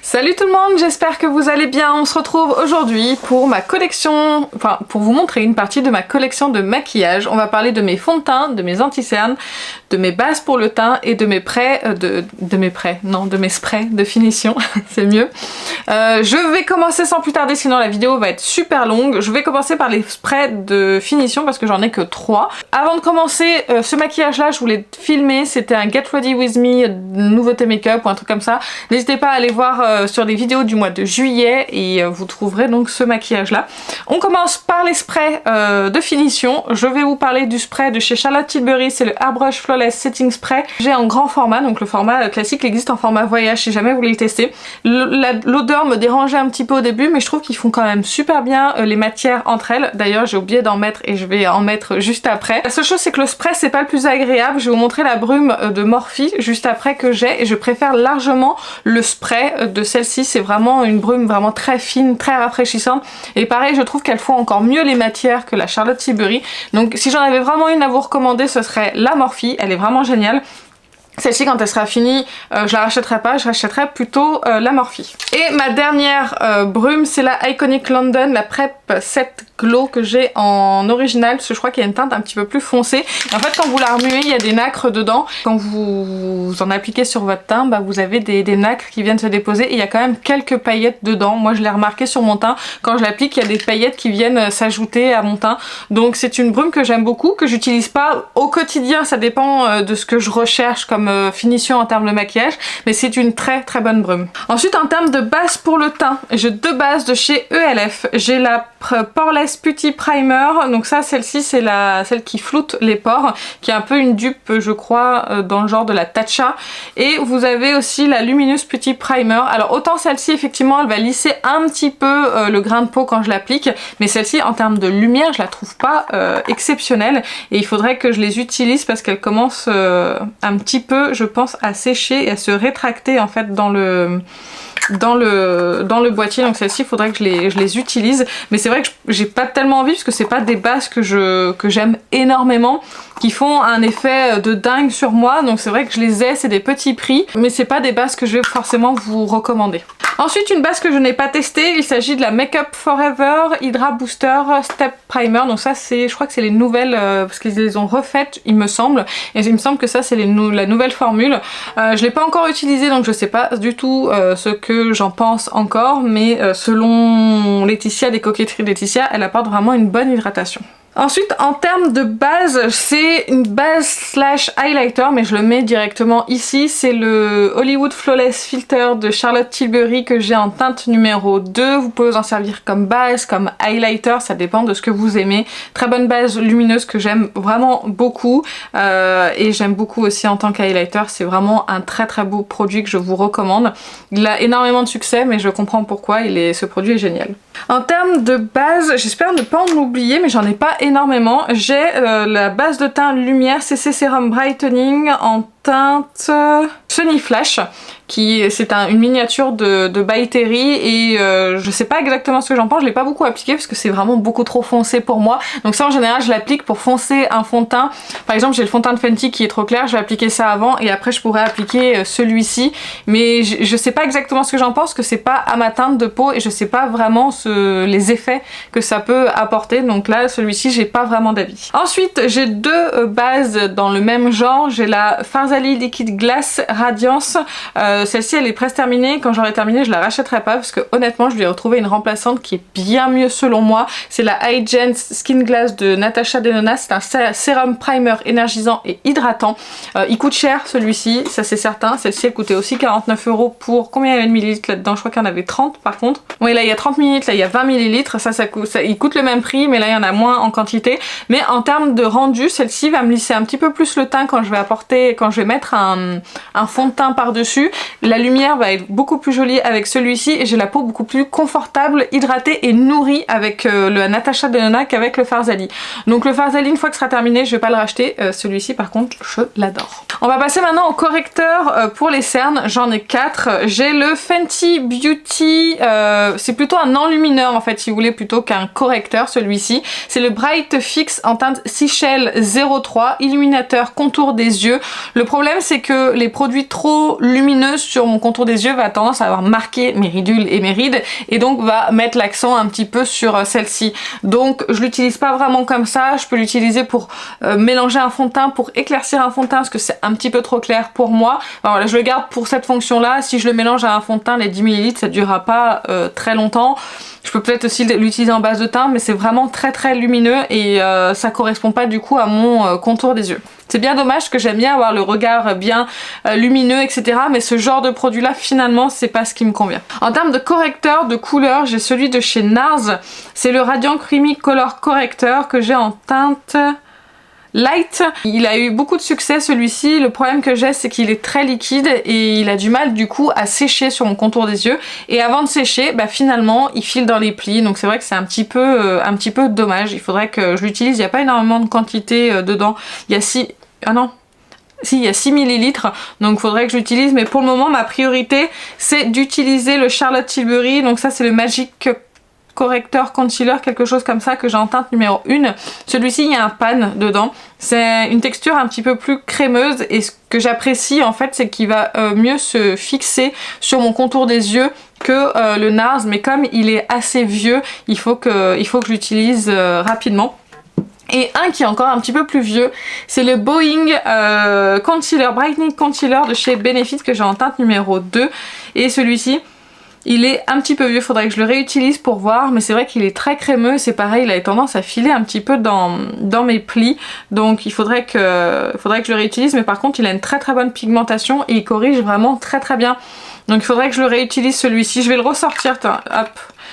Salut tout le monde, j'espère que vous allez bien. On se retrouve aujourd'hui pour ma collection, enfin pour vous montrer une partie de ma collection de maquillage. On va parler de mes fonds de teint, de mes anti-cernes, de mes bases pour le teint et de mes de mes sprays de finition, c'est mieux. Je vais commencer sans plus tarder, sinon la vidéo va être super longue. Je vais commencer par les sprays de finition parce que j'en ai que 3. Avant de commencer ce maquillage là, je voulais filmer, c'était un Get Ready With Me, nouveauté make-up ou un truc comme ça. N'hésitez pas à aller voir sur les vidéos du mois de juillet et vous trouverez donc ce maquillage là. On commence par les sprays de finition. Je vais vous parler du spray de chez Charlotte Tilbury, c'est le Airbrush Flawless Setting Spray. J'ai en grand format, donc le format classique existe en format voyage si jamais vous voulez le tester. L'odeur me dérangeait un petit peu au début, mais je trouve qu'ils font quand même super bien les matières entre elles. D'ailleurs j'ai oublié d'en mettre et je vais en mettre juste après. La seule chose c'est que le spray c'est pas le plus agréable. Je vais vous montrer la brume de Morphe juste après que j'ai, et je préfère largement le spray de celle-ci. C'est vraiment une brume vraiment très fine, très rafraîchissante, et pareil je trouve qu'elle fond encore mieux les matières que la Charlotte Tilbury. Donc si j'en avais vraiment une à vous recommander, ce serait la Morphe, elle est vraiment géniale. Celle-ci quand elle sera finie, je la rachèterai pas, je rachèterai plutôt la Morphe. Et ma dernière brume, c'est la Iconic London, la Prep Set Glow que j'ai en original, parce que je crois qu'il y a une teinte un petit peu plus foncée. En fait quand vous la remuez, il y a des nacres dedans. Quand vous en appliquez sur votre teint, bah, vous avez des nacres qui viennent se déposer, et il y a quand même quelques paillettes dedans. Moi je l'ai remarqué sur mon teint, quand je l'applique il y a des paillettes qui viennent s'ajouter à mon teint. Donc c'est une brume que j'aime beaucoup, que j'utilise pas au quotidien, ça dépend de ce que je recherche comme finition en termes de maquillage, mais c'est une très très bonne brume. Ensuite en termes de base pour le teint, j'ai deux bases de chez ELF. J'ai la Poreless Putty Primer, donc ça, celle-ci c'est celle qui floute les pores, qui est un peu une dupe je crois dans le genre de la Tatcha. Et vous avez aussi la Luminous Putty Primer. Alors autant celle-ci effectivement elle va lisser un petit peu le grain de peau quand je l'applique, mais celle-ci en termes de lumière je la trouve pas exceptionnelle, et il faudrait que je les utilise parce qu'elle commence un petit peu je pense à sécher et à se rétracter en fait dans le boîtier. Donc celle-ci il faudrait que je les utilise, mais c'est vrai que j'ai pas tellement envie parce que c'est pas des bases que j'aime énormément, qui font un effet de dingue sur moi, donc c'est vrai que je les ai, c'est des petits prix, mais c'est pas des bases que je vais forcément vous recommander. Ensuite une base que je n'ai pas testée, il s'agit de la Make Up Forever Hydra Booster Step Primer. Donc ça c'est, je crois que c'est les nouvelles, parce qu'ils les ont refaites il me semble, et il me semble que ça c'est la nouvelle formule. Je l'ai pas encore utilisée donc je sais pas du tout ce que j'en pense encore, mais selon Laetitia des Coquetteries Laetitia, elle apporte vraiment une bonne hydratation. Ensuite en termes de base, c'est une base slash highlighter, mais je le mets directement ici. C'est le Hollywood Flawless Filter de Charlotte Tilbury que j'ai en teinte numéro 2. Vous pouvez vous en servir comme base, comme highlighter, ça dépend de ce que vous aimez. Très bonne base lumineuse que j'aime vraiment beaucoup, et j'aime beaucoup aussi en tant qu'highlighter. C'est vraiment un très très beau produit que je vous recommande. Il a énormément de succès, mais je comprends pourquoi, ce produit est génial. En termes de base, j'espère ne pas en oublier, mais j'en ai pas énormément. J'ai la base de teint Lumière CC Serum Brightening en teinte Sunny Flash, qui c'est une miniature de By Terry, et je sais pas exactement ce que j'en pense, je l'ai pas beaucoup appliqué parce que c'est vraiment beaucoup trop foncé pour moi. Donc ça en général je l'applique pour foncer un fond de teint. Par exemple j'ai le fond de teint de Fenty qui est trop clair, je vais appliquer ça avant et après je pourrais appliquer celui-ci, mais je sais pas exactement ce que j'en pense, que c'est pas à ma teinte de peau et je sais pas vraiment les effets que ça peut apporter, donc là celui-ci j'ai pas vraiment d'avis. Ensuite j'ai deux bases dans le même genre, j'ai la Farsali Liquid Glass Radiance. Celle-ci elle est presque terminée, quand j'aurai terminé je la rachèterai pas parce que honnêtement je lui ai retrouvé une remplaçante qui est bien mieux selon moi. C'est la Hygiene Skin Glass de Natasha Denona, c'est un sérum primer énergisant et hydratant. Il coûte cher celui-ci, ça c'est certain. Celle-ci elle coûtait aussi 49 € pour combien il y avait de millilitres là-dedans? Je crois qu'il y en avait 30 par contre. Oui là il y a 30 millilitres, là il y a 20 millilitres, il coûte le même prix mais là il y en a moins en quantité. Mais en termes de rendu, celle-ci va me lisser un petit peu plus le teint quand je vais mettre un fond de teint par-dessus. La lumière va être beaucoup plus jolie avec celui-ci et j'ai la peau beaucoup plus confortable, hydratée et nourrie avec le Natasha Denona qu'avec le Farsali. Donc le Farsali une fois que ce sera terminé je vais pas le racheter, celui-ci par contre je l'adore. On va passer maintenant au correcteur pour les cernes, j'en ai 4. J'ai le Fenty Beauty, c'est plutôt un enlumineur en fait si vous voulez plutôt qu'un correcteur celui-ci. C'est le Bright Fix en teinte Seashell 03, illuminateur contour des yeux. Le problème c'est que les produits trop lumineux sur mon contour des yeux va tendance à avoir marqué mes ridules et mes rides et donc va mettre l'accent un petit peu sur celle-ci. Donc je l'utilise pas vraiment comme ça, je peux l'utiliser pour mélanger un fond de teint, pour éclaircir un fond de teint parce que c'est un petit peu trop clair pour moi. Enfin, voilà, je le garde pour cette fonction là. Si je le mélange à un fond de teint, les 10 ml ça durera pas très longtemps. Je peux peut-être aussi l'utiliser en base de teint, mais c'est vraiment très lumineux et ça correspond pas du coup à mon contour des yeux. C'est bien dommage parce que j'aime bien avoir le regard bien lumineux, etc. Mais ce genre de produit là, finalement, c'est pas ce qui me convient. En termes de correcteur de couleur, j'ai celui de chez NARS. C'est le Radiant Creamy Color Corrector que j'ai en teinte light. Il a eu beaucoup de succès celui-ci. Le problème que j'ai, c'est qu'il est très liquide et il a du mal du coup à sécher sur mon contour des yeux. Et avant de sécher, bah, finalement, il file dans les plis. Donc c'est vrai que c'est un petit peu dommage. Il faudrait que je l'utilise. Il n'y a pas énormément de quantité dedans. Il y a 6... Ah non. Si, il y a 6 ml, donc il faudrait que je l'utilise, mais pour le moment ma priorité c'est d'utiliser le Charlotte Tilbury, donc ça c'est le Magic Corrector Concealer, quelque chose comme ça que j'ai en teinte numéro 1. Celui-ci il y a un pan dedans, c'est une texture un petit peu plus crémeuse et ce que j'apprécie en fait c'est qu'il va mieux se fixer sur mon contour des yeux que le NARS, mais comme il est assez vieux, il faut que je l'utilise rapidement. Et un qui est encore un petit peu plus vieux, c'est le Boeing Concealer, Brightening Concealer de chez Benefit que j'ai en teinte numéro 2. Et celui-ci, il est un petit peu vieux, faudrait que je le réutilise pour voir, mais c'est vrai qu'il est très crémeux, c'est pareil, il a tendance à filer un petit peu dans mes plis, donc il faudrait que je le réutilise, mais par contre il a une très bonne pigmentation et il corrige vraiment très bien. Donc il faudrait que je le réutilise celui-ci, je vais le ressortir, hop.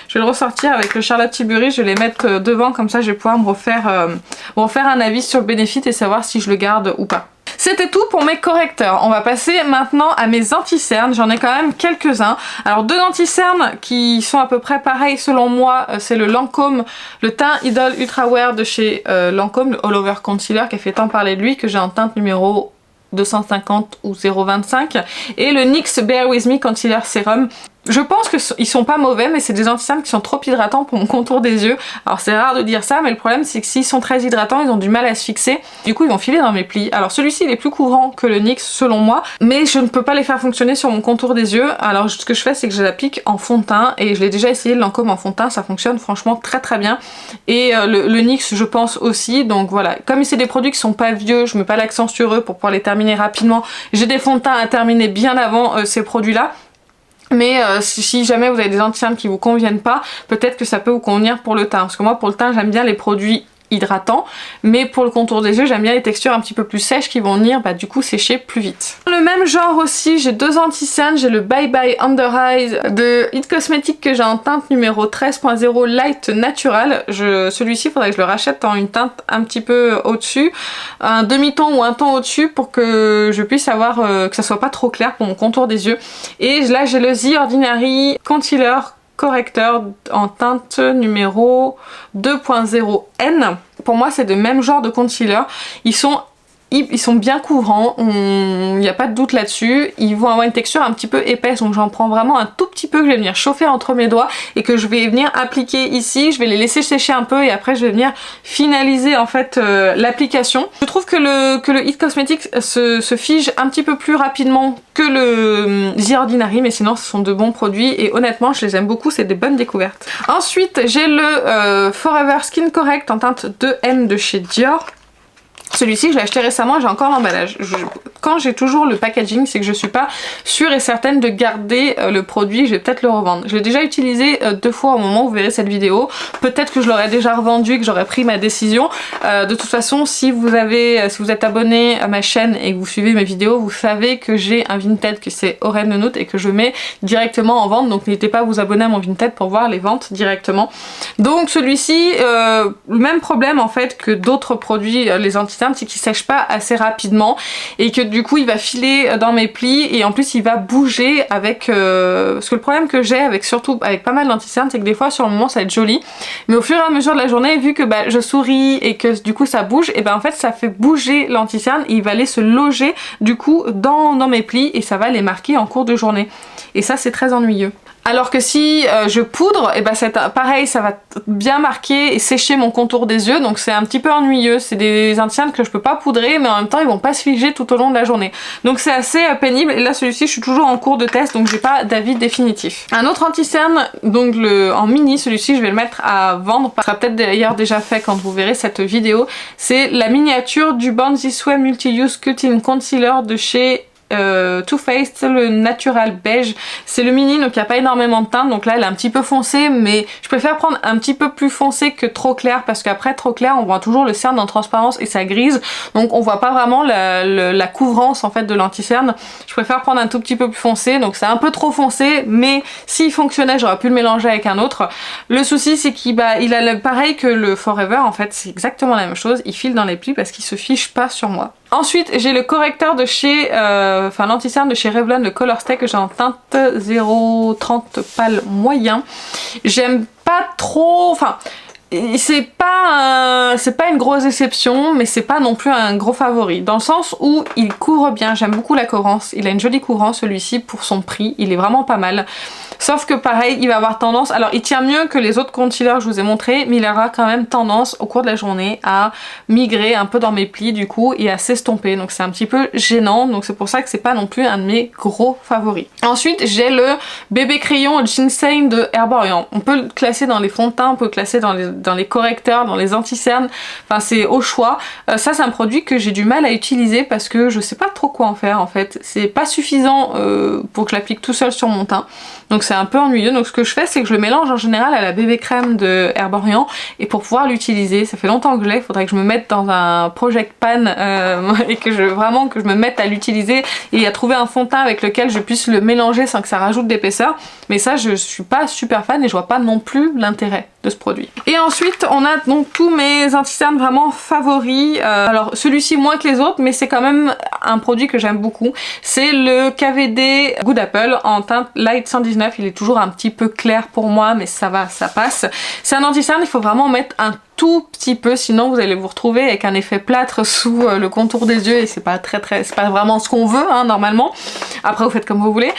Je vais le ressortir avec le Charlotte Tilbury, je vais les mettre devant, comme ça je vais pouvoir me refaire un avis sur le Benefit et savoir si je le garde ou pas. C'était tout pour mes correcteurs. On va passer maintenant à mes anti-cernes. J'en ai quand même quelques-uns. Alors deux anti-cernes qui sont à peu près pareils selon moi, c'est le Lancôme, le teint Idol Ultra Wear de chez Lancôme, le All Over Concealer qui a fait tant parler de lui, que j'ai en teinte numéro 250 ou 025, et le NYX Bear With Me Concealer Serum. Je pense qu'ils sont pas mauvais, mais c'est des anti-cernes qui sont trop hydratants pour mon contour des yeux. Alors c'est rare de dire ça, mais le problème c'est que s'ils sont très hydratants, ils ont du mal à se fixer. Du coup ils vont filer dans mes plis. Alors celui-ci il est plus couvrant que le NYX selon moi, mais je ne peux pas les faire fonctionner sur mon contour des yeux. Alors ce que je fais c'est que je l'applique en fond de teint, et je l'ai déjà essayé le Lancôme en fond de teint, ça fonctionne franchement très bien. Et le NYX je pense aussi, donc voilà. Comme c'est des produits qui sont pas vieux, je mets pas l'accent sur eux pour pouvoir les terminer rapidement. J'ai des fonds de teint à terminer bien avant ces produits-là. Mais si jamais vous avez des anti-cernes qui vous conviennent pas, peut-être que ça peut vous convenir pour le teint. Parce que moi pour le teint j'aime bien les produits hydratants, mais pour le contour des yeux j'aime bien les textures un petit peu plus sèches qui vont venir du coup sécher plus vite. Dans le même genre aussi j'ai deux anti-cernes, j'ai le Bye Bye Under Eyes de It Cosmetics que j'ai en teinte numéro 13.0 Light Natural. Celui-ci faudrait que je le rachète en une teinte un petit peu au-dessus, un demi-ton ou un ton au-dessus pour que je puisse avoir que ça soit pas trop clair pour mon contour des yeux. Et là j'ai le The Ordinary Concealer Correcteur en teinte numéro 2.0 N. Pour moi c'est le même genre de concealer, ils sont bien couvrants, il n'y a pas de doute là-dessus. Ils vont avoir une texture un petit peu épaisse, donc j'en prends vraiment un tout petit peu que je vais venir chauffer entre mes doigts et que je vais venir appliquer ici. Je vais les laisser sécher un peu et après je vais venir finaliser en fait l'application. Je trouve que le It Cosmetics se fige un petit peu plus rapidement que le The Ordinary, mais sinon ce sont de bons produits et honnêtement je les aime beaucoup, c'est des bonnes découvertes. Ensuite j'ai le Forever Skin Correct en teinte 2M de chez Dior. Celui-ci je l'ai acheté récemment, j'ai encore l'emballage. Quand j'ai toujours le packaging, c'est que je suis pas sûre et certaine de garder le produit, je vais peut-être le revendre. Je l'ai déjà utilisé deux fois au moment où vous verrez cette vidéo. Peut-être que je l'aurais déjà revendu et que j'aurais pris ma décision. De toute façon, si vous êtes abonné à ma chaîne et que vous suivez mes vidéos, vous savez que j'ai un Vinted que c'est Oren le Nôtre et que je mets directement en vente. Donc n'hésitez pas à vous abonner à mon Vinted pour voir les ventes directement. Donc celui-ci, le même problème en fait que d'autres produits, les anti-cernes, c'est qu'il sèche pas assez rapidement et que du coup il va filer dans mes plis et en plus il va bouger avec parce que le problème que j'ai surtout avec pas mal d'anti-cernes, c'est que des fois sur le moment ça va être joli, mais au fur et à mesure de la journée, vu que je souris et que du coup ça bouge, et en fait ça fait bouger l'anti-cerne et il va aller se loger du coup dans mes plis et ça va les marquer en cours de journée et ça c'est très ennuyeux. Alors que si je poudre, et ben c'est pareil, ça va bien marquer et sécher mon contour des yeux, donc c'est un petit peu ennuyeux. C'est des anti-cernes que je peux pas poudrer, mais en même temps ils vont pas se figer tout au long de la journée. Donc c'est assez pénible, et là celui-ci je suis toujours en cours de test, donc j'ai pas d'avis définitif. Un autre anti-cerne, donc en mini, celui-ci je vais le mettre à vendre, ça sera peut-être d'ailleurs déjà fait quand vous verrez cette vidéo. C'est la miniature du Born This Way Multi-Use Cutting Concealer de chez Too Faced, le Natural Beige. C'est le mini, donc il n'y a pas énormément de teinte, donc là elle est un petit peu foncée, mais je préfère prendre un petit peu plus foncé que trop clair, parce qu'après trop clair on voit toujours le cerne en transparence et ça grise, donc on voit pas vraiment la couvrance en fait de l'anti-cerne. Je préfère prendre un tout petit peu plus foncé, donc c'est un peu trop foncé, mais s'il fonctionnait j'aurais pu le mélanger avec un autre. Le souci c'est qu'il il a pareil que le Forever, en fait c'est exactement la même chose, il file dans les plis parce qu'il se fiche pas sur moi. Ensuite, j'ai le correcteur de chez, l'anti-cerne de chez Revlon, le Color Stay, que j'ai en teinte 030 pâle moyen. J'aime pas trop, c'est pas une grosse exception, mais c'est pas non plus un gros favori, dans le sens où il couvre bien. J'aime beaucoup la couvrance, il a une jolie couvrance celui-ci pour son prix, il est vraiment pas mal. Sauf que pareil, il va avoir tendance, alors il tient mieux que les autres concealers que je vous ai montré, mais il aura quand même tendance au cours de la journée à migrer un peu dans mes plis du coup et à s'estomper, donc c'est un petit peu gênant, donc c'est pour ça que c'est pas non plus un de mes gros favoris. Ensuite j'ai le bébé crayon Ginseng de Herborian. On peut le classer dans les fonds de teint, on peut le classer dans les correcteurs, dans les anti-cernes, enfin c'est au choix. Ça c'est un produit que j'ai du mal à utiliser parce que je sais pas trop quoi en faire en fait, c'est pas suffisant pour que je l'applique tout seul sur mon teint. Donc c'est un peu ennuyeux, donc ce que je fais c'est que je le mélange en général à la bébé crème de Herborian, et pour pouvoir l'utiliser, ça fait longtemps que je l'ai, il faudrait que je me mette dans un project pan et que je me mette à l'utiliser et à trouver un fond de teint avec lequel je puisse le mélanger sans que ça rajoute d'épaisseur, mais ça je suis pas super fan et je vois pas non plus l'intérêt de ce produit. Et ensuite on a donc tous mes anti-cernes vraiment favoris, alors celui-ci moins que les autres, mais c'est quand même un produit que j'aime beaucoup, c'est le KVD Good Apple en teinte Light 119. Il est toujours un petit peu clair pour moi, mais ça va, ça passe. C'est un anti-cerne, il faut vraiment mettre un tout petit peu, sinon vous allez vous retrouver avec un effet plâtre sous le contour des yeux et c'est pas c'est pas vraiment ce qu'on veut hein, normalement. Après vous faites comme vous voulez.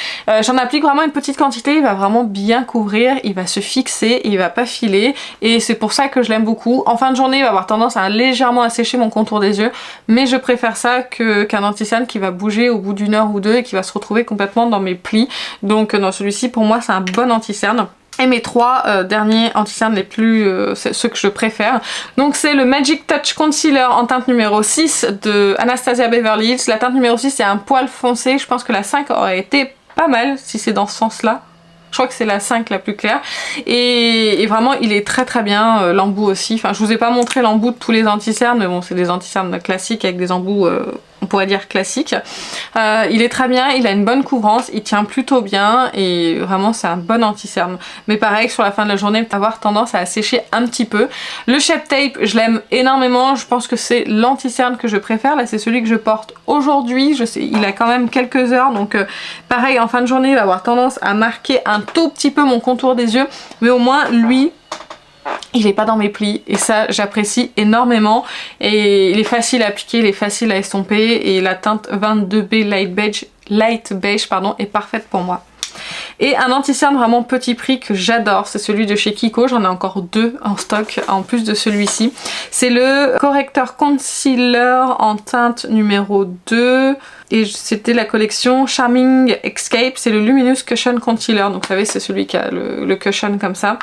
J'en applique vraiment une petite quantité, il va vraiment bien couvrir, il va se fixer, il va pas filer, et c'est pour ça que je l'aime beaucoup. En fin de journée il va avoir tendance à légèrement assécher mon contour des yeux, mais je préfère ça qu'un anti-cerne qui va bouger au bout d'une heure ou deux et qui va se retrouver complètement dans mes plis. Donc dans celui-ci pour moi c'est un bon anti-cerne. Et mes trois derniers anti-cernes les plus, ceux que je préfère. Donc c'est le Magic Touch Concealer en teinte numéro 6 de Anastasia Beverly Hills. La teinte numéro 6 c'est un poil foncé, je pense que la 5 aurait été pas mal si c'est dans ce sens-là. Je crois que c'est la 5 la plus claire. Et vraiment il est très très bien, l'embout aussi. Enfin je vous ai pas montré l'embout de tous les anti-cernes, mais bon c'est des anti-cernes classiques avec des embouts on pourrait dire classique. Il est très bien, il a une bonne couvrance, il tient plutôt bien et vraiment c'est un bon anti-cerne. Mais pareil sur la fin de la journée, il peut avoir tendance à sécher un petit peu. Le Shape Tape, je l'aime énormément, je pense que c'est l'anti-cerne que je préfère. Là c'est celui que je porte aujourd'hui, je sais, il a quand même quelques heures, donc pareil en fin de journée il va avoir tendance à marquer un tout petit peu mon contour des yeux, mais au moins lui il est pas dans mes plis et ça j'apprécie énormément, et il est facile à appliquer, il est facile à estomper, et la teinte 22B Light Beige est parfaite pour moi. Et un anti-cerne vraiment petit prix que j'adore, c'est celui de chez Kiko, j'en ai encore deux en stock en plus de celui-ci. C'est le correcteur concealer en teinte numéro 2 et c'était la collection Charming Escape, c'est le Luminous Cushion Concealer, donc vous savez c'est celui qui a le cushion comme ça.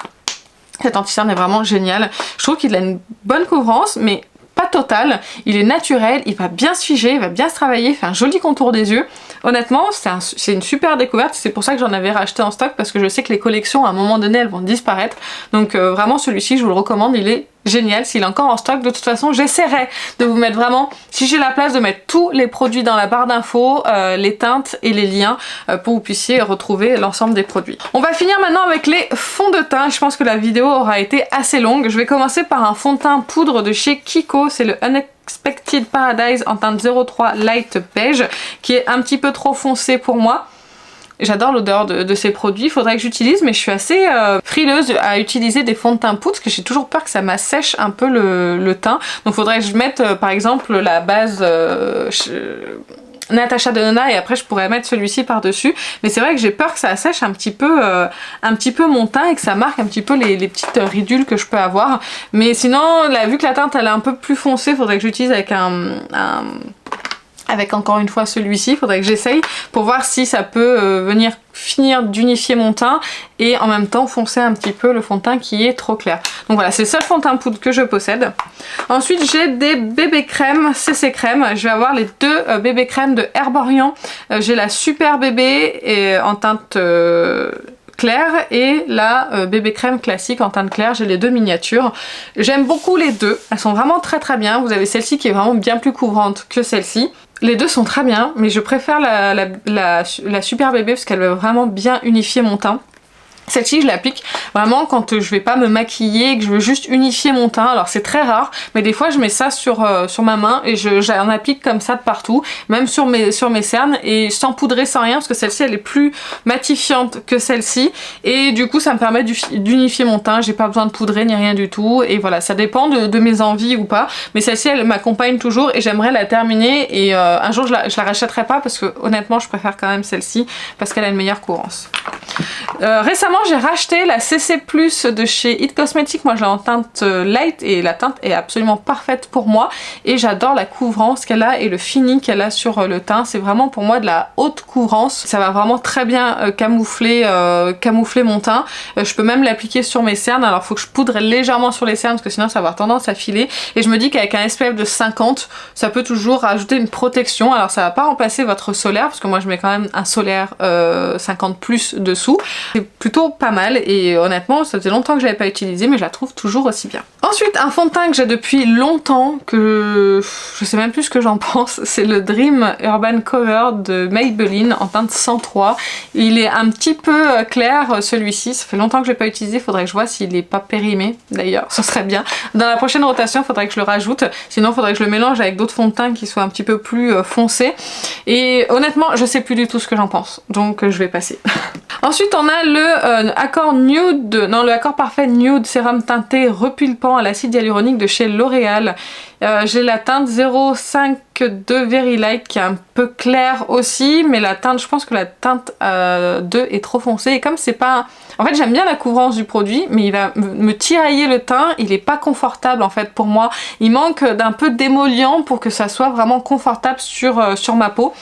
Cet anti-cerne est vraiment génial. Je trouve qu'il a une bonne couvrance, mais pas totale. Il est naturel, il va bien se figer, il va bien se travailler, il fait un joli contour des yeux. Honnêtement, c'est une super découverte. C'est pour ça que j'en avais racheté en stock, parce que je sais que les collections, à un moment donné, elles vont disparaître. Donc vraiment, celui-ci, je vous le recommande, il est génial. S'il est encore en stock, de toute façon, j'essaierai de vous mettre vraiment, si j'ai la place, de mettre tous les produits dans la barre d'infos, les teintes et les liens, pour que vous puissiez retrouver l'ensemble des produits. On va finir maintenant avec les fonds de teint. Je pense que la vidéo aura été assez longue. Je vais commencer par un fond de teint poudre de chez Kiko, c'est le Unexpected Paradise en teinte 03 Light Beige, qui est un petit peu trop foncé pour moi. J'adore l'odeur de ces produits, il faudrait que j'utilise, mais je suis assez frileuse à utiliser des fonds de teint poudre parce que j'ai toujours peur que ça m'assèche un peu le teint. Donc il faudrait que je mette par exemple la base Natasha Denona et après je pourrais mettre celui-ci par-dessus. Mais c'est vrai que j'ai peur que ça assèche un petit peu mon teint et que ça marque un petit peu les petites ridules que je peux avoir. Mais sinon, là, vu que la teinte elle est un peu plus foncée, faudrait que j'utilise avec avec encore une fois celui-ci, faudrait que j'essaye pour voir si ça peut venir finir d'unifier mon teint et en même temps foncer un petit peu le fond de teint qui est trop clair. Donc voilà, c'est le seul fond de teint poudre que je possède. Ensuite j'ai des bébés crèmes CC crème. Je vais avoir les deux bébés crèmes de Herborian. J'ai la super bébé en teinte claire et la bébé crème classique en teinte claire. J'ai les deux miniatures. J'aime beaucoup les deux. Elles sont vraiment très bien. Vous avez celle-ci qui est vraiment bien plus couvrante que celle-ci. Les deux sont très bien, mais je préfère la super bébé parce qu'elle va vraiment bien unifier mon teint. Celle-ci je l'applique vraiment quand je vais pas me maquiller et que je veux juste unifier mon teint. Alors c'est très rare, mais des fois je mets ça sur ma main et j'en applique comme ça de partout, même sur mes cernes et sans poudrer, sans rien, parce que celle-ci elle est plus matifiante que celle-ci et du coup ça me permet d'unifier mon teint. J'ai pas besoin de poudrer ni rien du tout et voilà, ça dépend de mes envies ou pas, mais celle-ci elle m'accompagne toujours et j'aimerais la terminer et un jour je la rachèterai pas parce que honnêtement je préfère quand même celle-ci parce qu'elle a une meilleure courance. Récemment j'ai racheté la CC Plus de chez It Cosmetics. Moi je l'ai en teinte light et la teinte est absolument parfaite pour moi et j'adore la couvrance qu'elle a et le fini qu'elle a sur le teint. C'est vraiment pour moi de la haute couvrance. Ça va vraiment très bien camoufler mon teint. Je peux même l'appliquer sur mes cernes. Alors faut que je poudre légèrement sur les cernes parce que sinon ça va avoir tendance à filer. Et je me dis qu'avec un SPF de 50 ça peut toujours rajouter une protection. Alors ça va pas remplacer votre solaire parce que moi je mets quand même un solaire 50 plus dessous. C'est plutôt pas mal et honnêtement ça faisait longtemps que je l'avais pas utilisé mais je la trouve toujours aussi bien. Ensuite un fond de teint que j'ai depuis longtemps que je sais même plus ce que j'en pense, c'est le Dream Urban Cover de Maybelline en teinte 103. Il est un petit peu clair celui-ci, ça fait longtemps que je l'ai pas utilisé, faudrait que je vois s'il est pas périmé d'ailleurs, ce serait bien. Dans la prochaine rotation faudrait que je le rajoute, sinon faudrait que je le mélange avec d'autres fonds de teint qui soient un petit peu plus foncés et honnêtement je sais plus du tout ce que j'en pense donc je vais passer. Ensuite on a le Accord Parfait Nude sérum teinté repulpant à l'acide hyaluronique de chez L'Oréal. J'ai la teinte 052 Very Light qui est un peu claire aussi, mais la teinte, je pense que la teinte 2 est trop foncée et comme c'est pas... En fait j'aime bien la couvrance du produit mais il va me tirailler le teint, il est pas confortable en fait pour moi. Il manque d'un peu d'émollient pour que ça soit vraiment confortable sur ma peau.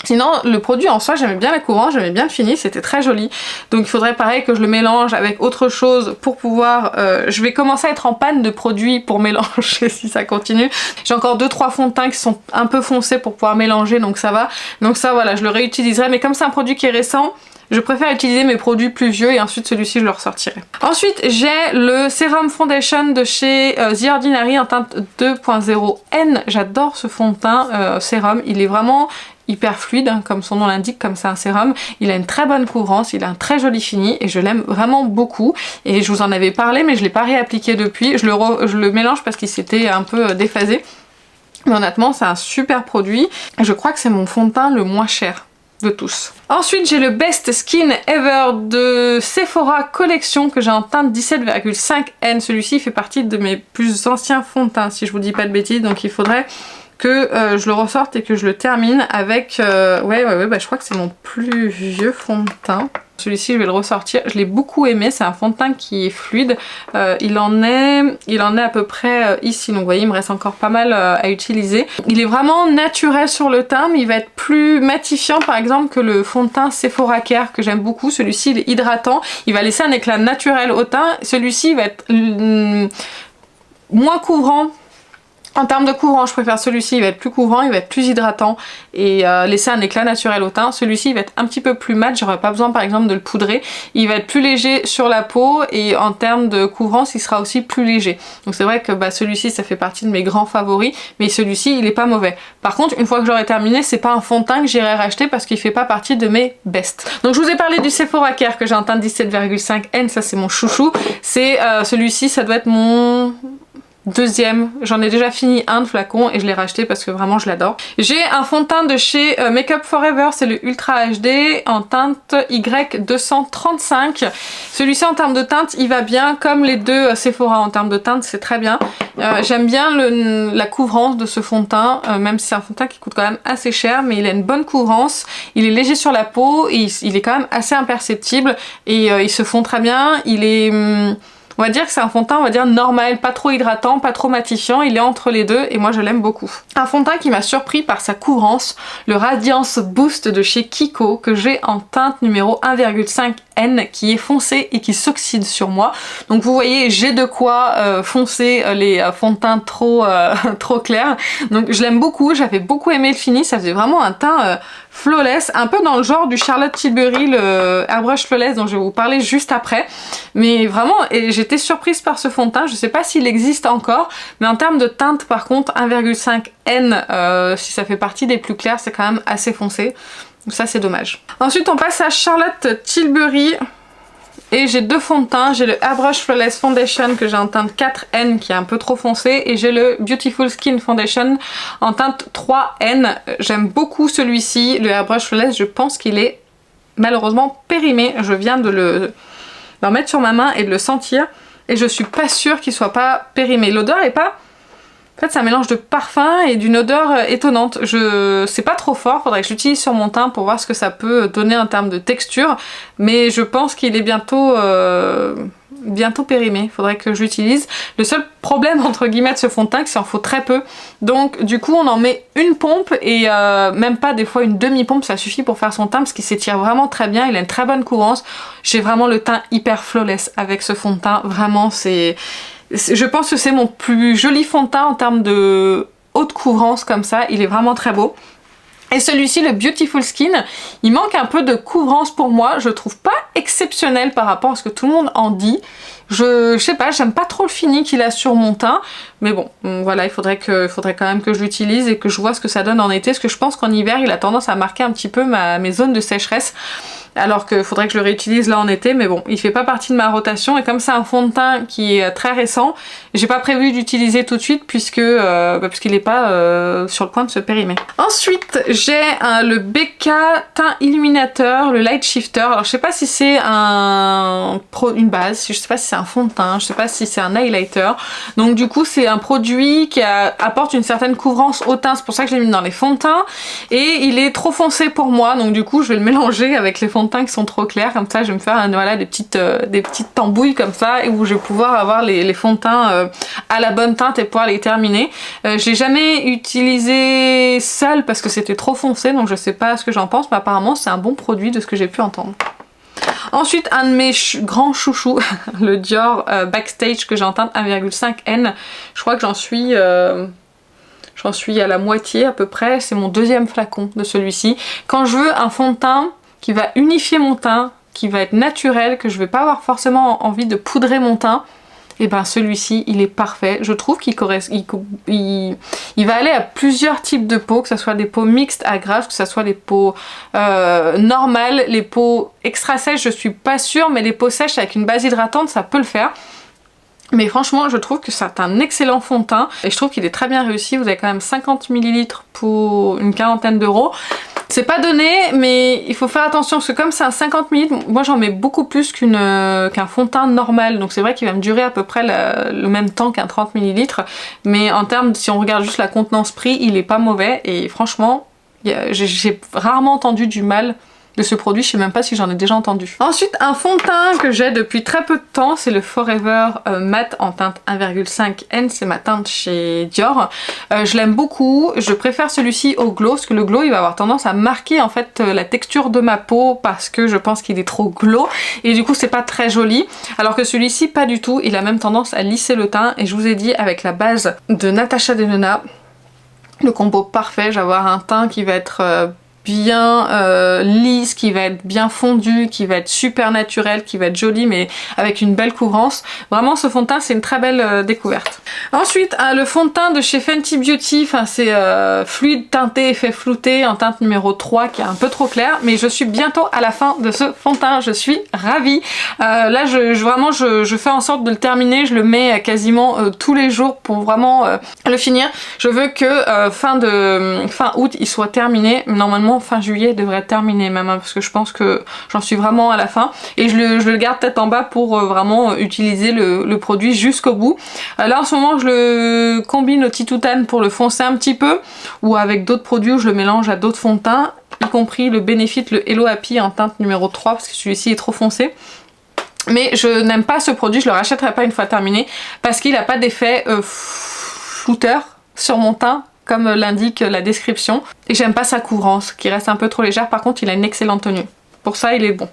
Sinon le produit en soi j'aimais bien la couvrance, j'aimais bien le fini, c'était très joli. Donc il faudrait pareil que je le mélange avec autre chose pour pouvoir... je vais commencer à être en panne de produits pour mélanger si ça continue. J'ai encore 2-3 fonds de teint qui sont un peu foncés pour pouvoir mélanger donc ça va. Donc ça voilà, je le réutiliserai mais comme c'est un produit qui est récent, je préfère utiliser mes produits plus vieux et ensuite celui-ci je le ressortirai. Ensuite j'ai le Serum Foundation de chez The Ordinary en teinte 2.0 N. J'adore ce fond de teint sérum, il est vraiment hyper fluide hein, comme son nom l'indique, comme c'est un sérum. Il a une très bonne couvrance, il a un très joli fini et je l'aime vraiment beaucoup. Et je vous en avais parlé mais je l'ai pas réappliqué depuis. Je le mélange parce qu'il s'était un peu déphasé. Mais honnêtement c'est un super produit. Je crois que c'est mon fond de teint le moins cher de tous. Ensuite j'ai le Best Skin Ever de Sephora Collection que j'ai en teinte 17,5 N. Celui-ci fait partie de mes plus anciens fonds de teint si je vous dis pas de bêtises, donc il faudrait que je le ressorte et que je le termine avec... bah, je crois que c'est mon plus vieux fond de teint. Celui-ci je vais le ressortir, je l'ai beaucoup aimé, c'est un fond de teint qui est fluide, il en est à peu près ici, donc vous voyez il me reste encore pas mal à utiliser. Il est vraiment naturel sur le teint mais il va être plus matifiant par exemple que le fond de teint Sephora Care que j'aime beaucoup. Celui-ci il est hydratant, il va laisser un éclat naturel au teint, celui-ci va être moins couvrant. En termes de couvrant, je préfère celui-ci, il va être plus couvrant, il va être plus hydratant et laisser un éclat naturel au teint. Celui-ci, il va être un petit peu plus mat, j'aurais pas besoin par exemple de le poudrer. Il va être plus léger sur la peau et en termes de couvrance, il sera aussi plus léger. Donc c'est vrai que celui-ci, ça fait partie de mes grands favoris, mais celui-ci, il est pas mauvais. Par contre, une fois que j'aurai terminé, c'est pas un fond de teint que j'irai racheter parce qu'il fait pas partie de mes best. Donc je vous ai parlé du Sephora Care que j'ai en teinte 17,5 N, ça c'est mon chouchou. C'est celui-ci, ça doit être mon... deuxième, j'en ai déjà fini un de flacon et je l'ai racheté parce que vraiment je l'adore. J'ai un fond de teint de chez Make Up For Ever, c'est le Ultra HD en teinte Y235. Celui-ci en termes de teinte il va bien, comme les deux Sephora en termes de teinte, c'est très bien. J'aime bien la couvrance de ce fond de teint, même si c'est un fond de teint qui coûte quand même assez cher, mais il a une bonne couvrance, il est léger sur la peau, et il est quand même assez imperceptible et il se fond très bien. Il est... on va dire que c'est un fond de teint, on va dire normal, pas trop hydratant, pas trop matifiant, il est entre les deux et moi je l'aime beaucoup. Un fond de teint qui m'a surpris par sa couvrance, le Radiance Boost de chez Kiko, que j'ai en teinte numéro 1,5N, qui est foncé et qui s'oxyde sur moi. Donc vous voyez, j'ai de quoi foncer les fonds de teint trop clairs. Donc je l'aime beaucoup, j'avais beaucoup aimé le fini, ça faisait vraiment un teint... flawless, un peu dans le genre du Charlotte Tilbury, le Airbrush Flawless dont je vais vous parler juste après. Mais vraiment, j'étais surprise par ce fond de teint, je sais pas s'il existe encore, mais en termes de teinte par contre, 1,5N, si ça fait partie des plus clairs, c'est quand même assez foncé. Donc ça c'est dommage. Ensuite on passe à Charlotte Tilbury. Et j'ai deux fonds de teint, j'ai le Airbrush Flawless Foundation que j'ai en teinte 4N qui est un peu trop foncé, et j'ai le Beautiful Skin Foundation en teinte 3N. J'aime beaucoup celui-ci, le Airbrush Flawless, je pense qu'il est malheureusement périmé. Je viens de le mettre sur ma main et de le sentir, et je suis pas sûre qu'il soit pas périmé. L'odeur est pas... En fait c'est un mélange de parfum et d'une odeur étonnante. C'est pas trop fort, faudrait que je l'utilise sur mon teint pour voir ce que ça peut donner en termes de texture. Mais je pense qu'il est bientôt périmé, faudrait que je l'utilise. Le seul problème entre guillemets de ce fond de teint, c'est qu'il en faut très peu. Donc du coup on en met une pompe et même pas, des fois une demi-pompe, ça suffit pour faire son teint parce qu'il s'étire vraiment très bien, il a une très bonne couvrance. J'ai vraiment le teint hyper flawless avec ce fond de teint, vraiment je pense que c'est mon plus joli fond de teint en termes de haute couvrance comme ça, il est vraiment très beau. Et celui-ci, le Beautiful Skin, il manque un peu de couvrance pour moi, je trouve pas exceptionnel par rapport à ce que tout le monde en dit. Je sais pas, j'aime pas trop le fini qu'il a sur mon teint, mais bon, voilà, il faudrait quand même que je l'utilise et que je vois ce que ça donne en été, parce que je pense qu'en hiver, il a tendance à marquer un petit peu mes zones de sécheresse, alors qu'il faudrait que je le réutilise là en été, mais bon, il fait pas partie de ma rotation, et comme c'est un fond de teint qui est très récent, j'ai pas prévu d'utiliser tout de suite, puisqu'il est pas sur le point de se périmer. Ensuite, j'ai le BK Teint Illuminateur, le Light Shifter. Alors je sais pas si c'est une base, je sais pas si c'est un fond de teint, je sais pas si c'est un highlighter. Donc du coup c'est un produit qui apporte une certaine couvrance au teint, c'est pour ça que je l'ai mis dans les fonds de teint. Et il est trop foncé pour moi, donc du coup je vais le mélanger avec les fonds de teint qui sont trop clairs, comme ça je vais me faire voilà, des petites tambouilles comme ça, et où je vais pouvoir avoir les fonds de teint à la bonne teinte et pouvoir les terminer. Je l'ai jamais utilisé seul parce que c'était trop foncé, donc je sais pas ce que j'en pense, mais apparemment c'est un bon produit de ce que j'ai pu entendre. Ensuite, un de mes grands chouchous, le Dior Backstage que j'ai en teinte 1,5N. Je crois que j'en suis à la moitié à peu près. C'est mon deuxième flacon de celui-ci. Quand je veux un fond de teint qui va unifier mon teint, qui va être naturel, que je vais pas avoir forcément envie de poudrer mon teint, et ben celui-ci il est parfait. Je trouve qu'il va aller à plusieurs types de peaux, que ce soit des peaux mixtes à grasses, que ce soit les peaux normales, les peaux extra sèches je suis pas sûre, mais les peaux sèches avec une base hydratante ça peut le faire. Mais franchement je trouve que c'est un excellent fond de teint et je trouve qu'il est très bien réussi. Vous avez quand même 50 ml pour une quarantaine d'euros. C'est pas donné, mais il faut faire attention parce que comme c'est un 50 ml, moi j'en mets beaucoup plus qu'un fond de teint normal, donc c'est vrai qu'il va me durer à peu près le même temps qu'un 30 ml, mais en termes, si on regarde juste la contenance prix, il est pas mauvais et franchement, j'ai rarement entendu du mal de ce produit, je sais même pas si j'en ai déjà entendu. Ensuite, un fond de teint que j'ai depuis très peu de temps, c'est le Forever Matte en teinte 1,5N, c'est ma teinte chez Dior. Je l'aime beaucoup, je préfère celui-ci au glow, parce que le glow il va avoir tendance à marquer en fait la texture de ma peau, parce que je pense qu'il est trop glow, et du coup c'est pas très joli, alors que celui-ci pas du tout, il a même tendance à lisser le teint, et je vous ai dit avec la base de Natasha Denona, le combo parfait, je vais avoir un teint qui va être bien lisse, qui va être bien fondu, qui va être super naturel, qui va être joli mais avec une belle couvrance. Vraiment ce fond de teint c'est une très belle découverte. Ensuite le fond de teint de chez Fenty Beauty, enfin c'est fluide teinté effet flouté en teinte numéro 3 qui est un peu trop clair, mais je suis bientôt à la fin de ce fond de teint, je suis ravie. Là je fais en sorte de le terminer, je le mets quasiment tous les jours pour vraiment le finir. Je veux que fin août il soit terminé, normalement fin juillet il devrait être terminé même, hein, parce que je pense que j'en suis vraiment à la fin, et je le garde peut-être en bas pour vraiment utiliser le produit jusqu'au bout. Là en ce moment je le combine au Titoutane pour le foncer un petit peu, ou avec d'autres produits où je le mélange à d'autres fonds de teint, y compris le Benefit, le Hello Happy en teinte numéro 3 parce que celui-ci est trop foncé. Mais je n'aime pas ce produit, je le rachèterai pas une fois terminé parce qu'il n'a pas d'effet flouteur sur mon teint comme l'indique la description, et j'aime pas sa couvrance qui reste un peu trop légère. Par contre il a une excellente tenue, pour ça il est bon.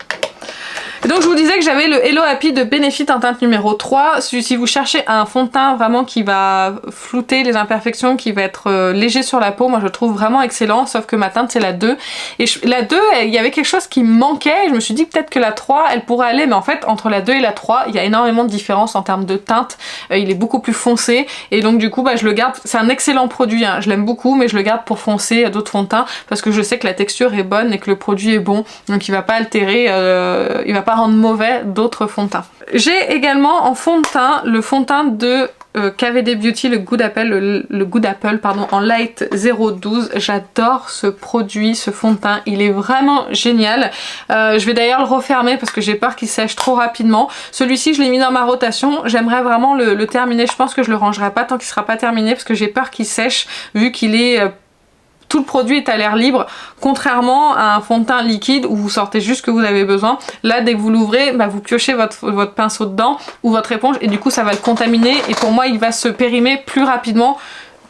Et donc je vous disais que j'avais le Hello Happy de Benefit en teinte numéro 3. Si vous cherchez un fond de teint vraiment qui va flouter les imperfections, qui va être léger sur la peau, moi je le trouve vraiment excellent, sauf que ma teinte c'est la 2. Et la 2, il y avait quelque chose qui me manquait, et je me suis dit peut-être que la 3 elle pourrait aller, mais en fait entre la 2 et la 3 il y a énormément de différence en termes de teinte, il est beaucoup plus foncé, et donc du coup je le garde. C'est un excellent produit, hein. Je l'aime beaucoup, mais je le garde pour foncer d'autres fonds de teint parce que je sais que la texture est bonne et que le produit est bon, donc il va pas altérer, il va pas rendre mauvais d'autres fonds de teint. J'ai également en fond de teint le fond de teint de KVD Beauty, le Good Apple pardon, en Light 012. J'adore ce produit, ce fond de teint, il est vraiment génial. Je vais d'ailleurs le refermer parce que j'ai peur qu'il sèche trop rapidement. Celui-ci je l'ai mis dans ma rotation, j'aimerais vraiment le terminer. Je pense que je le rangerai pas tant qu'il sera pas terminé parce que j'ai peur qu'il sèche vu qu'il est tout le produit est à l'air libre, contrairement à un fond de teint liquide où vous sortez juste ce que vous avez besoin. Là dès que vous l'ouvrez, vous piochez votre pinceau dedans ou votre éponge, et du coup ça va le contaminer, et pour moi il va se périmer plus rapidement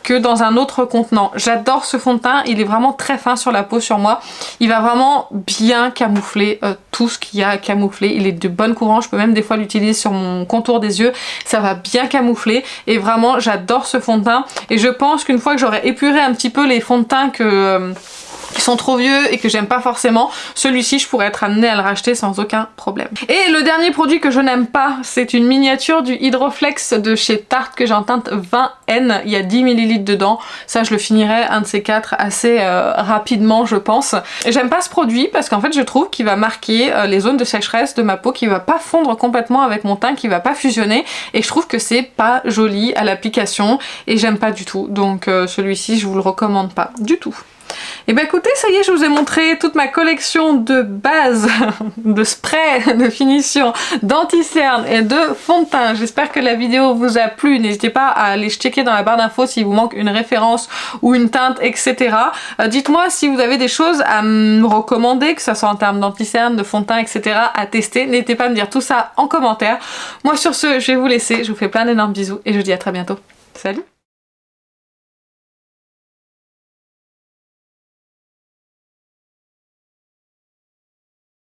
que dans un autre contenant. J'adore ce fond de teint, il est vraiment très fin sur la peau, sur moi. Il va vraiment bien camoufler tout ce qu'il y a à camoufler. Il est de bonne couvrance, je peux même des fois l'utiliser sur mon contour des yeux. Ça va bien camoufler, et vraiment j'adore ce fond de teint. Et je pense qu'une fois que j'aurai épuré un petit peu les fonds de teint qui sont trop vieux et que j'aime pas forcément, celui-ci je pourrais être amenée à le racheter sans aucun problème. Et le dernier produit que je n'aime pas, c'est une miniature du Hydroflex de chez Tarte que j'ai en teinte 20N, il y a 10 ml dedans. Ça je le finirai un de ces quatre assez rapidement je pense. J'aime pas ce produit parce qu'en fait je trouve qu'il va marquer les zones de sécheresse de ma peau, qui va pas fondre complètement avec mon teint, qui va pas fusionner, et je trouve que c'est pas joli à l'application et j'aime pas du tout. Donc celui-ci je vous le recommande pas du tout. Et bah écoutez, ça y est, je vous ai montré toute ma collection de bases, de sprays, de finition, d'anti-cerne et de fond de teint. J'espère que la vidéo vous a plu. N'hésitez pas à aller checker dans la barre d'infos s'il vous manque une référence ou une teinte, etc. Dites-moi si vous avez des choses à me recommander, que ce soit en termes d'anti-cerne, de fond de teint, etc. à tester. N'hésitez pas à me dire tout ça en commentaire. Moi sur ce, je vais vous laisser. Je vous fais plein d'énormes bisous et je vous dis à très bientôt. Salut!